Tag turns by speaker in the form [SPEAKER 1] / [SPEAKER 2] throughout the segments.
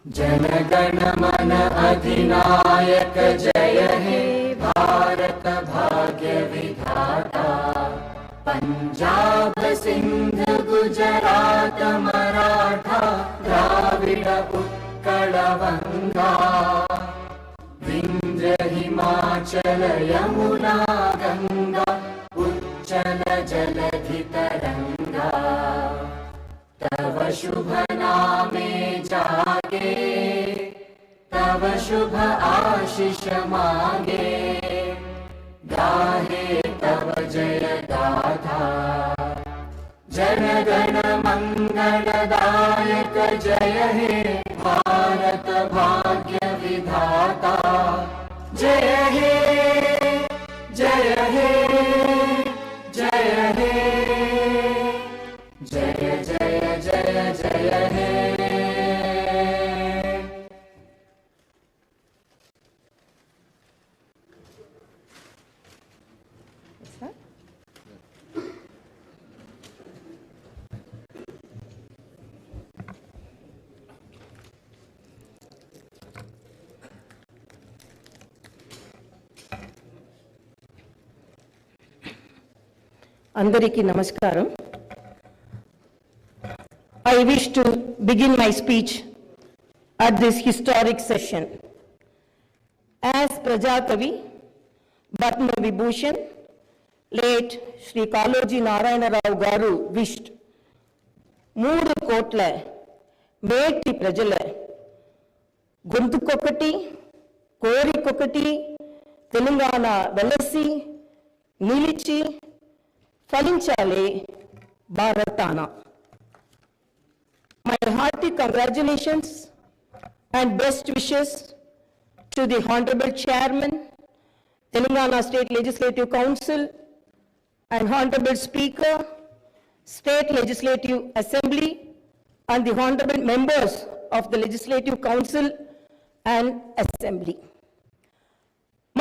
[SPEAKER 1] जनगण मन अधिनायक जय हे भारत भाग्य विधाता। पंजाब सिंध गुजरात मराठा द्राविड उत्कल वंगा। विंध्य हिमाचल यमुना गंगा उच्चल जलधि तरंगा। तव शुभ नामे जागे तव शुभ आशीष मांगे। गाहे तव जय गाथा जन गण मंगलदायक जय हे भारत भाग्य विधाता। जय हे जय हे जय हे जय जय जय जय हे।
[SPEAKER 2] Andariki Namaskaram. I wish to begin my speech at this historic session. As Prajakavi, Padma Vibhushan, late Sri Kaloji Narayana Rao Garu wished, 3 కోట్ల మేటి ప్రజల గొంతుకొకటి కోరికొకటి తెలంగాణ వెలసి నిలిచి ఫలించాలి భారతాన. My hearty congratulations and best wishes to the Honorable Chairman, Telangana State Legislative Council, and Honorable Speaker, State Legislative Assembly, and the Honorable members of the Legislative Council and Assembly.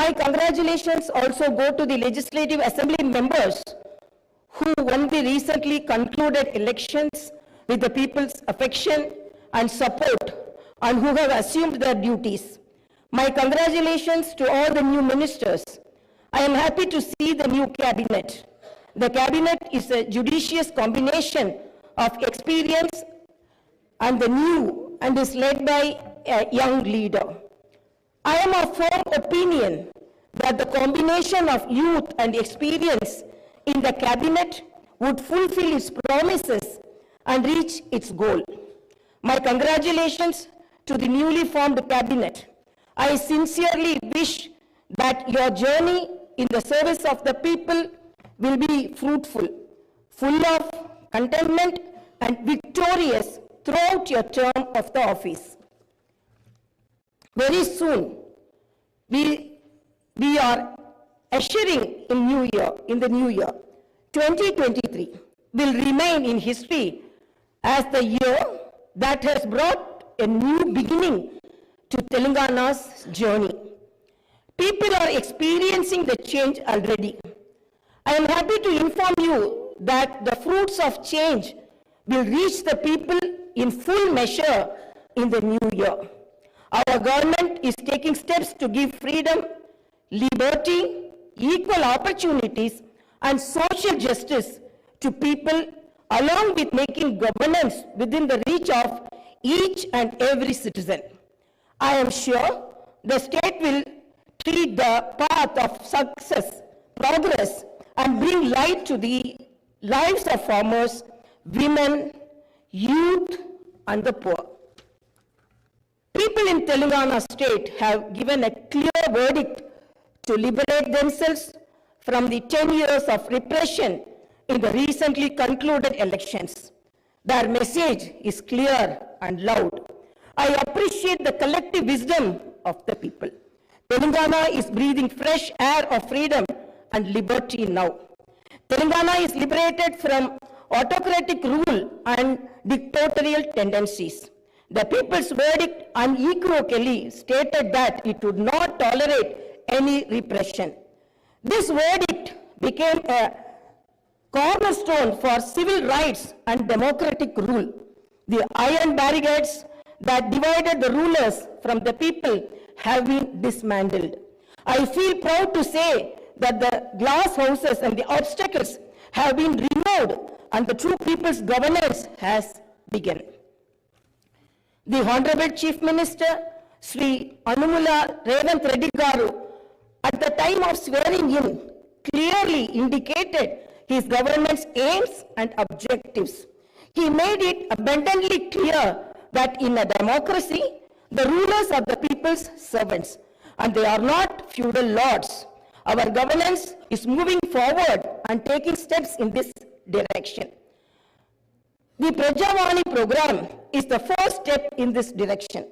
[SPEAKER 2] My congratulations also go to the Legislative Assembly members who won the recently concluded elections with the people's affection and support and who have assumed their duties. My congratulations to all the new ministers. I am happy to see the new cabinet. The cabinet is a judicious combination of experience and the new and is led by a young leader. I am of firm opinion that the combination of youth and experience in the cabinet would fulfill its promises and reach its goal. My congratulations to the newly formed cabinet. I sincerely wish that your journey in the service of the people will be fruitful, full of contentment and victorious throughout your term of the office. Very soon, we are ushering in the new year. 2023 will remain in history as the year that has brought a new beginning to Telangana's journey. People are experiencing the change already. I am happy to inform you that the fruits of change will reach the people in full measure in the new year. Our government is taking steps to give freedom, liberty, equal opportunities, and social justice to people, along with making governance within the reach of each and every citizen. I am sure the state will treat the path of success, progress, and bring light to the lives of farmers, women, youth, and the poor. People in Telangana state have given a clear verdict to liberate themselves from the 10 years of repression in the recently concluded elections. Their message is clear and loud. I appreciate the collective wisdom of the people. Telangana is breathing fresh air of freedom and liberty now. Telangana is liberated from autocratic rule and dictatorial tendencies. The people's verdict unequivocally stated that it would not tolerate any repression. This verdict became a cornerstone for civil rights and democratic rule. The iron barricades that divided the rulers from the people have been dismantled. I feel proud to say that the glass houses and the obstacles have been removed and the true people's governance has begun. The Honorable Chief Minister, Sri Anumula Revanth Reddy Garu, at the time of swearing in, clearly indicated his government's aims and objectives. He made it abundantly clear that in a democracy, the rulers are the people's servants, and they are not feudal lords. Our governance is moving forward and taking steps in this direction. The Prajavani program is the first step in this direction.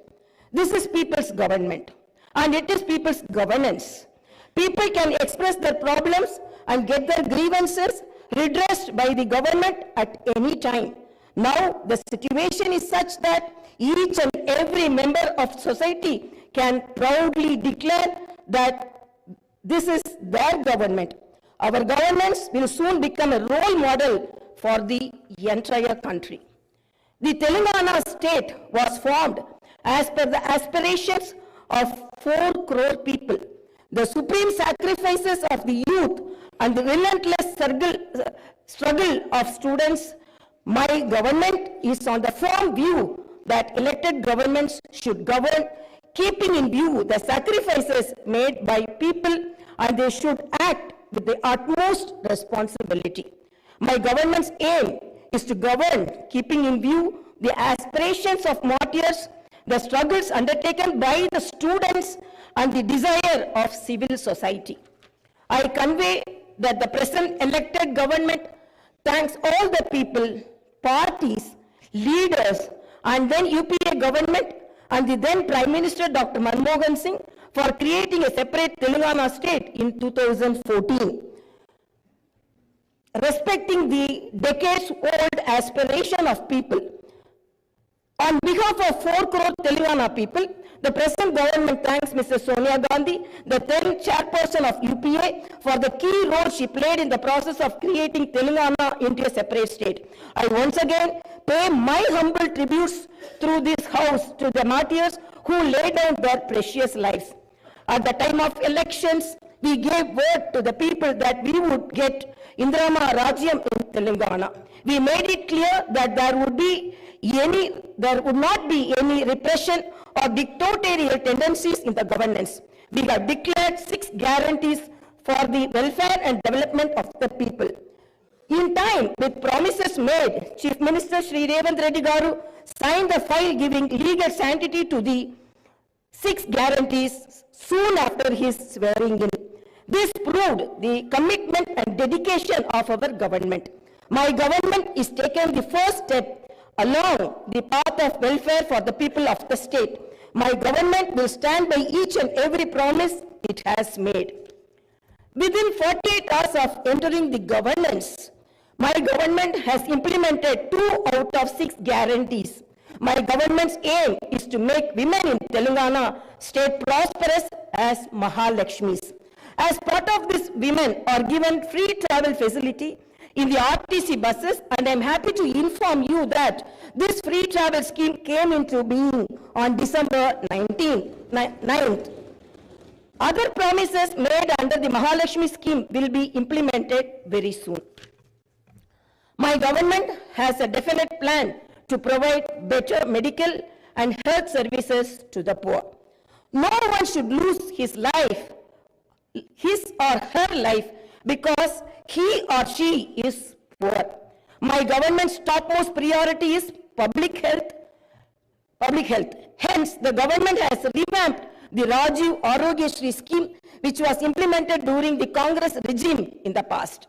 [SPEAKER 2] This is people's government, and it is people's governance. People can express their problems and get their grievances redressed by the government at any time. Now, the situation is such that each and every member of society can proudly declare that this is their government. Our governance will soon become a role model for the entire country. The Telangana state was formed as per the aspirations of 4 crore people. The supreme sacrifices of the youth and the relentless struggle of students, my government is on the firm view that elected governments should govern, keeping in view the sacrifices made by people, and they should act with the utmost responsibility. My government's aim is to govern, keeping in view the aspirations of martyrs, the struggles undertaken by the students, and the desire of civil society. I convey that the present elected government thanks all the people, parties, leaders, and then UPA government and the then Prime Minister Dr. Manmohan Singh for creating a separate Telangana state in 2014. Respecting the decades-old aspiration of people, on behalf of 4 crore Telangana people, the present government thanks Mrs. Sonia Gandhi, the then chairperson of UPA, for the key role she played in the process of creating Telangana into a separate state. I once again pay my humble tributes through this house to the martyrs who laid down their precious lives. At the time of elections, we gave word to the people that we would get Indrama Rajyam in Telangana. We made it clear that there would not be any repression or dictatorial tendencies in the governance. We have declared 6 guarantees for the welfare and development of the people. In time, with promises made, Chief Minister Sri Revanth Reddy Garu signed the file giving legal sanctity to the 6 guarantees soon after his swearing in. This proved the commitment and dedication of our government. My government is taking the first step along the path of welfare for the people of the state. My government will stand by each and every promise it has made. Within 48 hours of entering the governance, my government has implemented 2 out of 6 guarantees. My government's aim is to make women in Telangana state prosperous as Mahalakshmis. As part of this, women are given free travel facility in the RTC buses, and I am happy to inform you that this free travel scheme came into being on December 9th. Other promises made under the Mahalakshmi scheme will be implemented very soon. My government has a definite plan to provide better medical and health services to the poor. No one should lose his or her life because he or she is poor. My government's topmost priority is public health. Hence, the government has revamped the Rajiv Arogyasri scheme, which was implemented during the Congress regime in the past.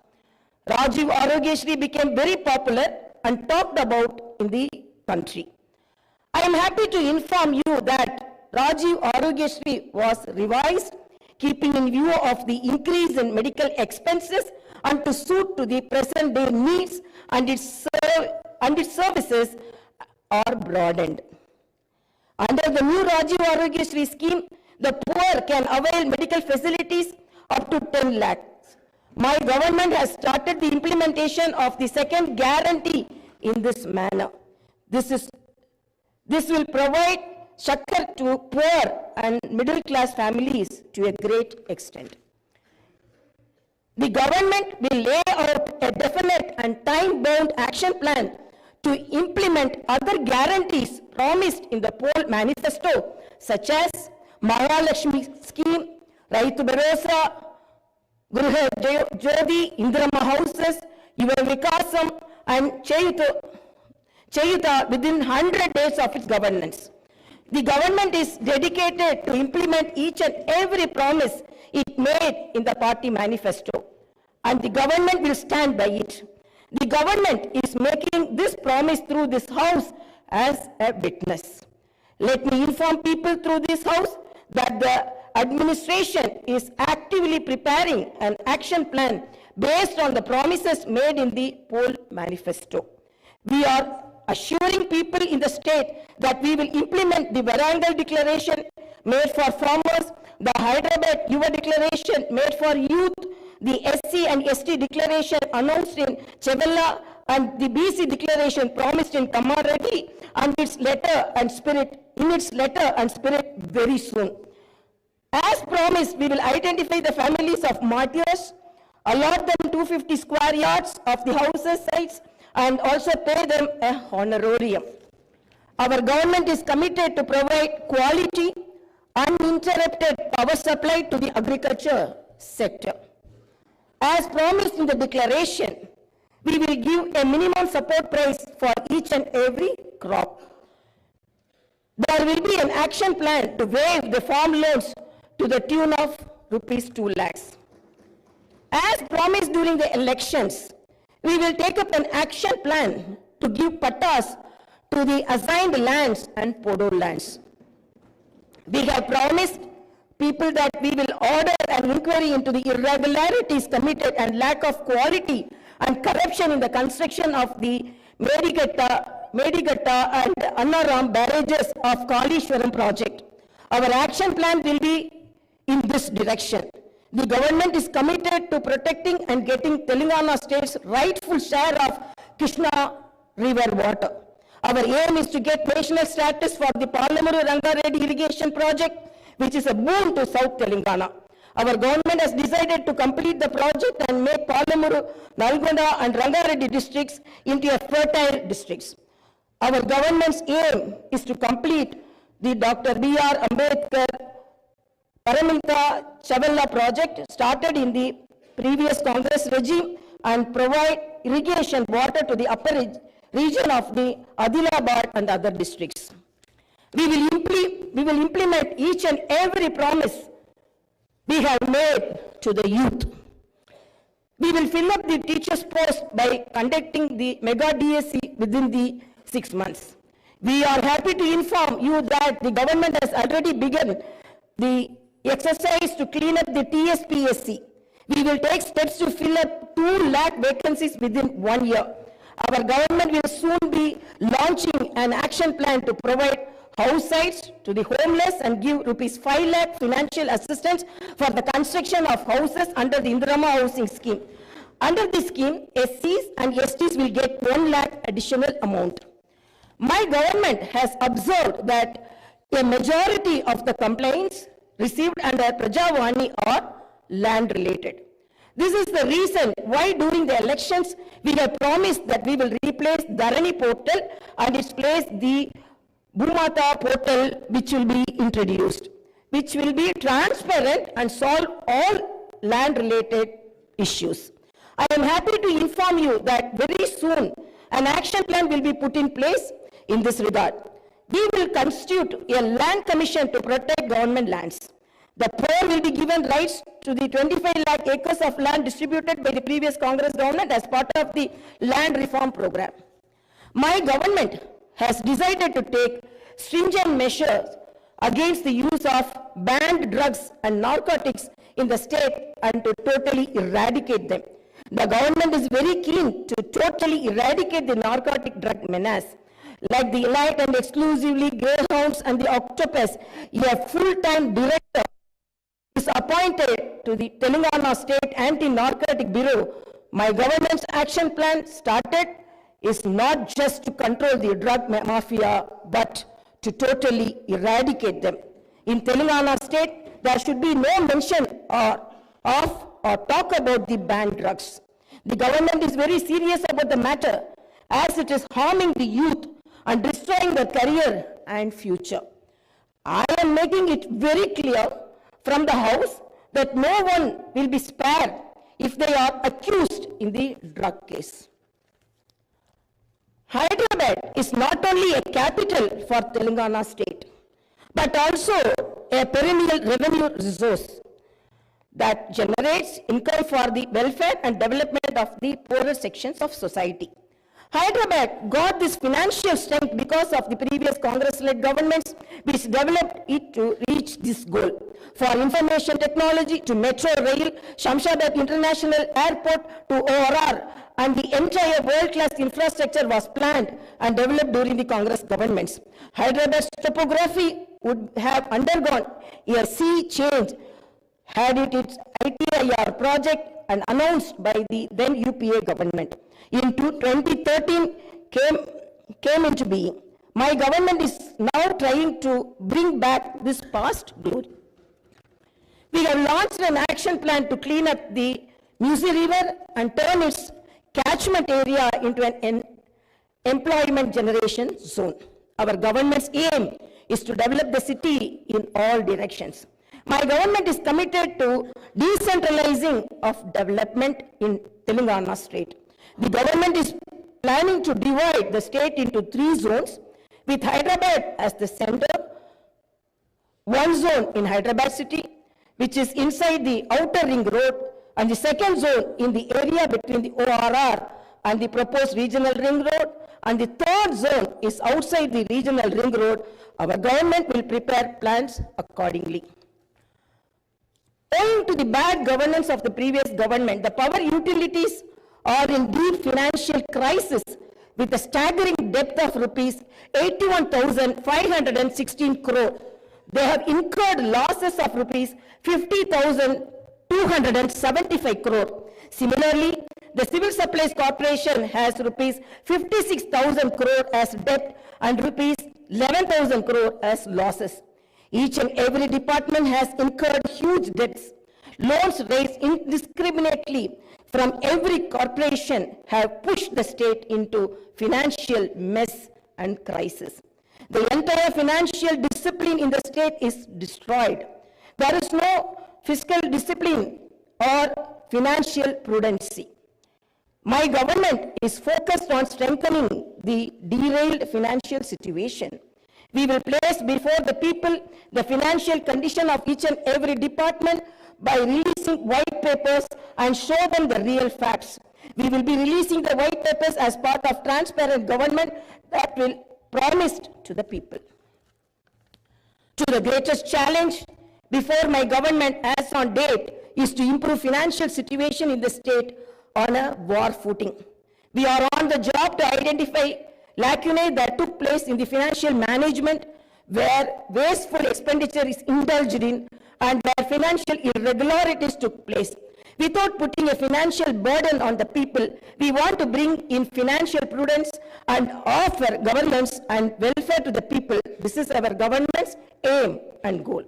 [SPEAKER 2] Rajiv Arogyasri became very popular and talked about in the country. I am happy to inform you that Rajiv Arogyasri was revised, keeping in view of the increase in medical expenses and to suit to the present day needs, and its services are broadened. Under the new Rajiv Arogyasri scheme, the poor can avail medical facilities up to 10 lakhs. My government has started the implementation of the second guarantee in this manner. This This will provide succor to poor and middle class families to a great extent. The government will lay out a definite and time-bound action plan to implement other guarantees promised in the poll manifesto, such as Mahalakshmi scheme, Raitu Bharosa, Griha Jyoti, Indirama houses, Yuva Vikasam, and Chayuta within 100 days of its governance. The government is dedicated to implement each and every promise it made in the party manifesto, and the government will stand by it. The government is making this promise through this house as a witness. Let me inform people through this house that the administration is actively preparing an action plan based on the promises made in the poll manifesto. We are assuring people in the state that we will implement the Warangal declaration made for farmers, the Hyderabad Yuva declaration made for youth, the SC and ST declaration announced in Chevella, and the BC declaration promised in Kamareddy, and its letter and spirit very soon. As promised, we will identify the families of martyrs, allot them 250 square yards of the houses sites, and also pay them a honorarium. Our government is committed to provide quality, uninterrupted power supply to the agriculture sector. As promised in the declaration, we will give a minimum support price for each and every crop. There will be an action plan to waive the farm loans to the tune of rupees 2 lakhs. As promised during the elections, we will take up an action plan to give pattas to the assigned lands and podo lands. We have promised people that we will order an inquiry into the irregularities committed and lack of quality and corruption in the construction of the Medigatta and Annaram barrages of Kalishwaram project. Our action plan will be in this direction. The government is committed to protecting and getting Telangana state's rightful share of Krishna river water. Our aim is to get national status for the Palamuru Rangareddy irrigation project, which is a boon to South Telangana. Our government has decided to complete the project and make Palamuru, Nalgonda and Rangareddy districts into a fertile districts. Our government's aim is to complete the Dr. B.R. Ambedkar Paramita Chavella project started in the previous Congress regime and provide irrigation water to the upper region of the Adilabad and other districts. We will implement each and every promise we have made to the youth. We will fill up the teachers' post by conducting the mega DSC within the 6 months. We are happy to inform you that the government has already begun the exercise to clean up the TSPSC. We will take steps to fill up 2 lakh vacancies within 1 year. Our government will soon be launching an action plan to provide house sites to the homeless and give rupees 5 lakh financial assistance for the construction of houses under the Indirama housing scheme. Under this scheme, SCs and STs will get 1 lakh additional amount. My government has observed that a majority of the complaints received under Prajavani are land related. This is the reason why during the elections we have promised that we will replace Dharani portal and its place the Bhumata portal, which will be introduced, which will be transparent and solve all land related issues. I am happy to inform you that very soon an action plan will be put in place in this regard. We will constitute a land commission to protect government lands. The poor will be given rights to the 25 lakh acres of land distributed by the previous Congress government as part of the land reform program. My government has decided to take stringent measures against the use of banned drugs and narcotics in the state and to totally eradicate them. The government is very keen to totally eradicate the narcotic drug menace. Like the elite and exclusively greyhounds and the octopus, a full-time director is appointed to the Telangana State Anti-Narcotic Bureau. My government's action plan started is not just to control the drug mafia, but to totally eradicate them. In Telangana state, there should be no mention of or talk about the banned drugs. The government is very serious about the matter as it is harming the youth and destroying their career and future. I am making it very clear from the House that no one will be spared if they are accused in the drug case. Hyderabad is not only a capital for Telangana state, but also a perennial revenue resource that generates income for the welfare and development of the poorer sections of society. Hyderabad got this financial strength because of the previous Congress-led governments which developed it to reach this goal. For information technology to metro rail, Shamshabad International Airport to ORR, and the entire world-class infrastructure was planned and developed during the Congress governments. Hyderabad's topography would have undergone a sea change had it its ITIR project and announced by the then UPA government. In 2013 came into being. My government is now trying to bring back this past glory. We have launched an action plan to clean up the Musi River and turn its catchment area into an employment generation zone. Our government's aim is to develop the city in all directions. My government is committed to decentralizing of development in Telangana state. The government is planning to divide the state into 3 zones with Hyderabad as the center. One zone in Hyderabad city, which is inside the outer ring road, and the second zone in the area between the ORR and the proposed regional ring road, and the third zone is outside the regional ring road. Our government will prepare plans accordingly. Owing to the bad governance of the previous government, the power utilities are in deep financial crisis with a staggering debt of rupees 81,516 crore. They have incurred losses of rupees 50,275 crore. Similarly, the Civil Supplies Corporation has rupees 56,000 crore as debt and rupees 11,000 crore as losses. Each and every department has incurred huge debts. Loans raised indiscriminately from every corporation have pushed the state into financial mess and crisis. The entire financial discipline in the state is destroyed. There is no fiscal discipline or financial prudency. My government is focused on strengthening the derailed financial situation. We will place before the people the financial condition of each and every department by releasing white papers and show them the real facts. We will be releasing the white papers as part of transparent government that will promised to the people. To the greatest challenge before my government as on date is to improve financial situation in the state on a war footing. We are on the job to identify lacunae that took place in the financial management where wasteful expenditure is indulged in and where financial irregularities took place. Without putting a financial burden on the people, we want to bring in financial prudence and offer governance and welfare to the people. This is our government's aim and goal.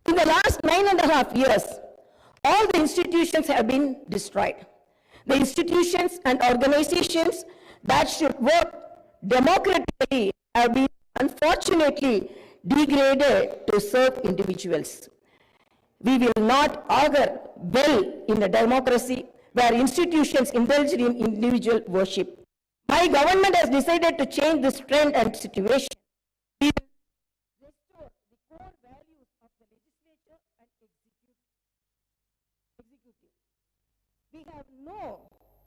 [SPEAKER 2] In the last 9.5 years, all the institutions have been destroyed. The institutions and organizations that should work democratically have been unfortunately degraded to serve individuals. We will not augur well in a democracy where institutions indulge in individual worship. My government has decided to change this trend and situation. We will restore the core values of the legislature and executive. We have no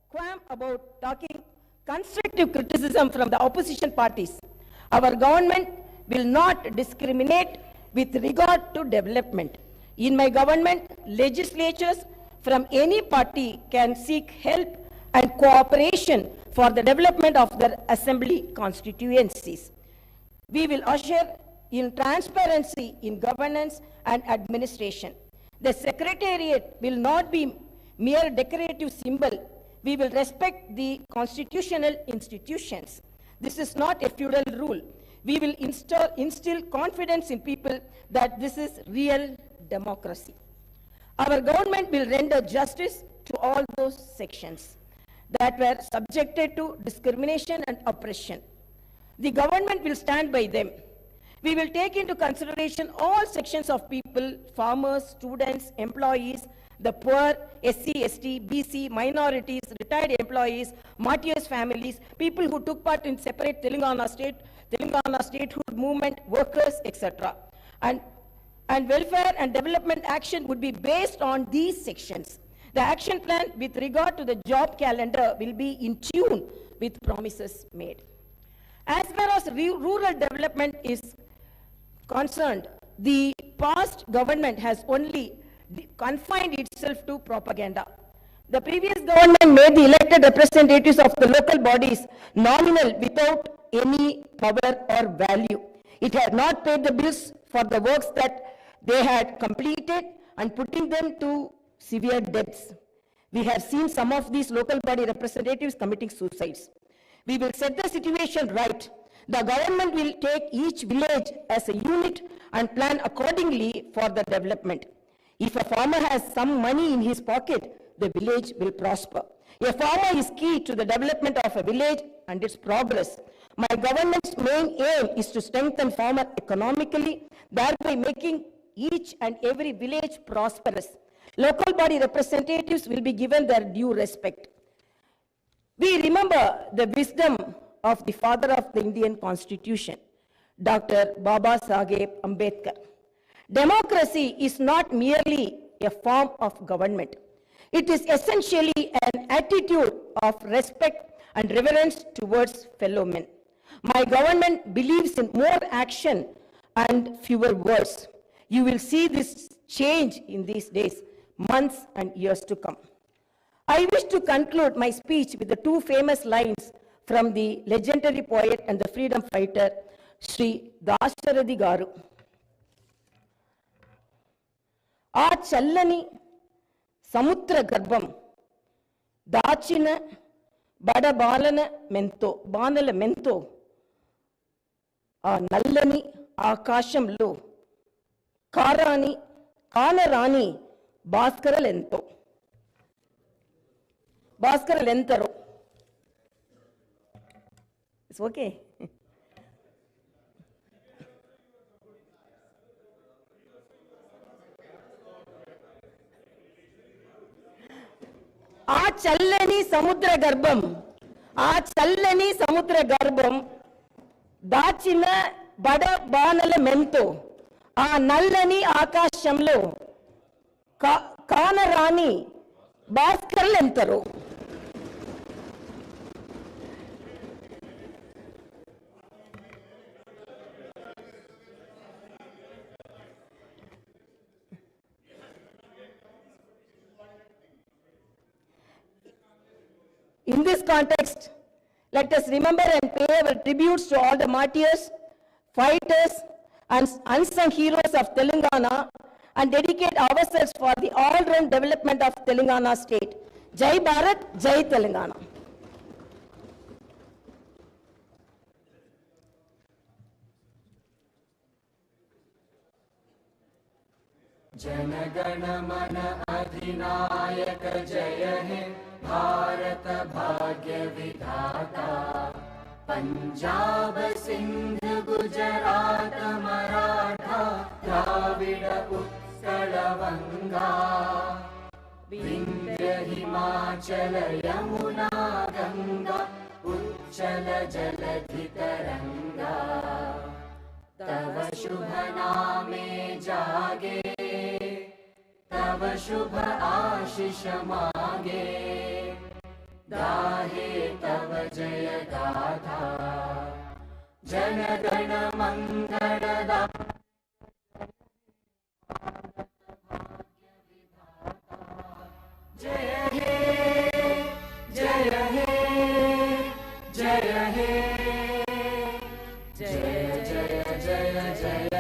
[SPEAKER 2] qualm about talking constructive criticism from the opposition parties. Our government will not discriminate with regard to development. In my government, legislatures from any party can seek help and cooperation for the development of their assembly constituencies. We will usher in transparency in governance and administration. The secretariat will not be mere decorative symbol. We will respect the constitutional institutions. This is not a feudal rule. We will instill confidence in people that this is real democracy. Our government will render justice to all those sections that were subjected to discrimination and oppression. The government will stand by them. We will take into consideration all sections of people, farmers, students, employees, the poor, SC, ST, BC, minorities, retired employees, martyrs' families, people who took part in separate Telangana statehood movement, workers, etc. And welfare and development action would be based on these sections. The action plan with regard to the job calendar will be in tune with promises made. As far as rural development is concerned, the past government has only confined itself to propaganda. The previous government made the elected representatives of the local bodies nominal without any power or value. It had not paid the bills for the works that they had completed and putting them to severe debts. We have seen some of these local body representatives committing suicides. We will set the situation right. The government will take each village as a unit and plan accordingly for the development. If a farmer has some money in his pocket, the village will prosper. A farmer is key to the development of a village and its progress. My government's main aim is to strengthen farmer economically, thereby making each and every village prosperous. Local body representatives will be given their due respect. We remember the wisdom of the father of the Indian Constitution, Dr. Baba Saheb Ambedkar. Democracy is not merely a form of government. It is essentially an attitude of respect and reverence towards fellow men. My government believes in more action and fewer words. You will see this change in these days, months and years to come. I wish to conclude my speech with the two famous lines from the legendary poet and the freedom fighter, Sri Dasharathy Garu. ఆ చల్లని సముద్ర గర్భం దాచిన బడబాలన మెంతో బాణల మెంతో ఆ నల్లని ఆకాశంలో కానరాని భాస్కరలెంతరో. It's okay. ఆ చల్లని సముద్ర గర్భం దాచిన బడబానల మెంతో ఆ నల్లని ఆకాశంలో కానరాని భాస్కర్లెంతరో. In this context, let us remember and pay our tributes to all the martyrs, fighters, and unsung heroes of Telangana and dedicate ourselves for the all-round development of Telangana state. Jai Bharat, Jai Telangana.
[SPEAKER 1] जनगण मन अधिनायक जय हे भारत भाग्य विधाता। पंजाब सिंध गुजरात मराठा द्राविड उत्कल वंगा विंध्य हिमाचल यमुना गंगा उच्चल जलधि तरंगा। तव शुभ नामे जागे तव शुभ आशीष मांगे गाहे तव जय गाथा। जन गण मंगलदा जय हे जय हे जय हे जय जय जय जय।